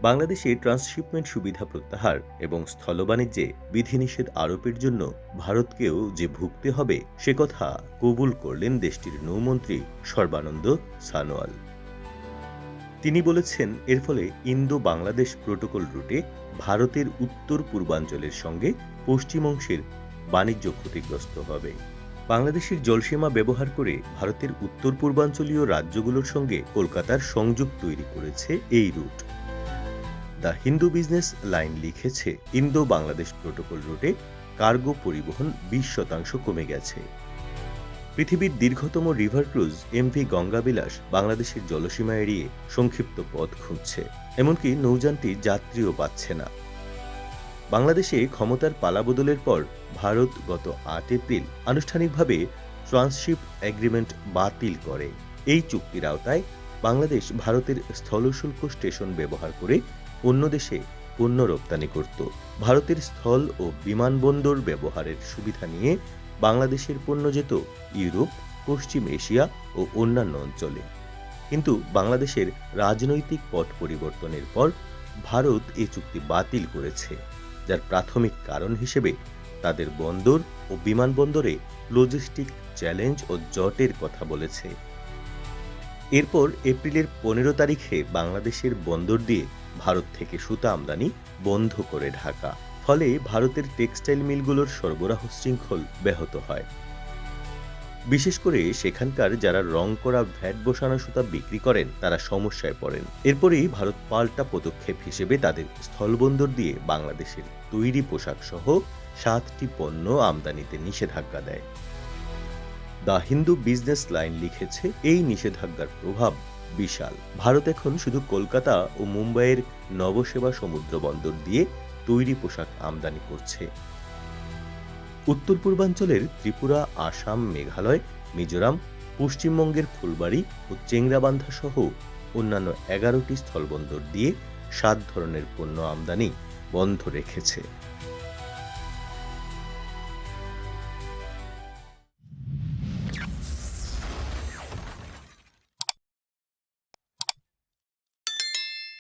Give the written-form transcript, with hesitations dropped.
বাংলাদেশে ট্রান্সশিপমেন্ট সুবিধা প্রত্যাহার এবং স্থলবাণিজ্যে বিধিনিষেধ আরোপের জন্য ভারতকেও যে ভুগতে হবে সে কথা কবুল করলেন দেশটির নৌমন্ত্রী সর্বানন্দ সানোয়াল। তিনি বলেছেন, এর ফলে ইন্দো বাংলাদেশ প্রোটোকল রুটে ভারতের উত্তর পূর্বাঞ্চলের সঙ্গে পশ্চিম অংশের বাণিজ্য ক্ষতিগ্রস্ত হবে। বাংলাদেশের জলসীমা ব্যবহার করে ভারতের উত্তর পূর্বাঞ্চলীয় রাজ্যগুলোর সঙ্গে কলকাতার সংযোগ তৈরি করেছে এই route. The Hindu Business Line লিখেছে, ইন্দো বাংলাদেশ প্রোটোকল রুটে কার্গো পরিবহন 20% কমে গেছে। পৃথিবীর দীর্ঘতম রিভার ক্রুজ এমভি গঙ্গাবিলাস বাংলাদেশের জলসীমা এড়িয়ে সংক্ষিপ্ত পথ খুঁজছে, এমনকি নৌযানটি যাত্রীও পাচ্ছে না। বাংলাদেশে ক্ষমতার পালাবদলের পর ভারত গত 8 এপ্রিল আনুষ্ঠানিকভাবে ট্রান্সশিপ এগ্রিমেন্ট বাতিল করে। এই চুক্তির আওতায় বাংলাদেশ ভারতের স্থলশুল্ক স্টেশন ব্যবহার করে অন্য দেশে পণ্য রপ্তানি করত। ভারতের স্থল ও বিমানবন্দর ব্যবহারের সুবিধা নিয়ে বাংলাদেশের পণ্য যেত ইউরোপ, পশ্চিম এশিয়া ও অন্যান্য অঞ্চলে। কিন্তু বাংলাদেশের রাজনৈতিক পট পরিবর্তনের পর ভারত এই চুক্তি বাতিল করেছে, যার প্রাথমিক কারণ হিসেবে তাদের বন্দর ও বিমানবন্দরে লজিস্টিক চ্যালেঞ্জ ও জটের কথা বলেছে। এরপর এপ্রিলের 15 তারিখে বাংলাদেশের বন্দর দিয়ে ভারত থেকে সুতা আমদানি বন্ধ করে ঢাকা। ফলে ভারতের টেক্সটাইল মিলগুলোর সরবরাহ শৃঙ্খল ব্যাহত হয়। বিশেষ করে সেখানকার যারা রং করা ভ্যাট বসানো সুতা বিক্রি করেন তারা সমস্যায় পড়েন। এরপরেই ভারত পাল্টা পদক্ষেপ হিসেবে তাদের স্থলবন্দর দিয়ে বাংলাদেশের তৈরি পোশাক সহ 7টি পণ্য আমদানিতে নিষেধাজ্ঞা দেয়। দ্য হিন্দু বিজনেস লাইন লিখেছে, এই নিষেধাজ্ঞার প্রভাব বিশাল। ভারত এখন শুধু কলকাতা ও মুম্বাইয়ের নবসেবা সমুদ্র বন্দর দিয়ে তৈরি পোশাক আমদানি করছে। উত্তর পূর্বাঞ্চলের ত্রিপুরা, আসাম, মেঘালয়, মিজোরাম, পশ্চিমবঙ্গের ফুলবাড়ি ও চেংরাবান্ধা সহ অন্যান্য 11টি স্থলবন্দর দিয়ে 7 ধরনের পণ্য আমদানি বন্ধ রেখেছে।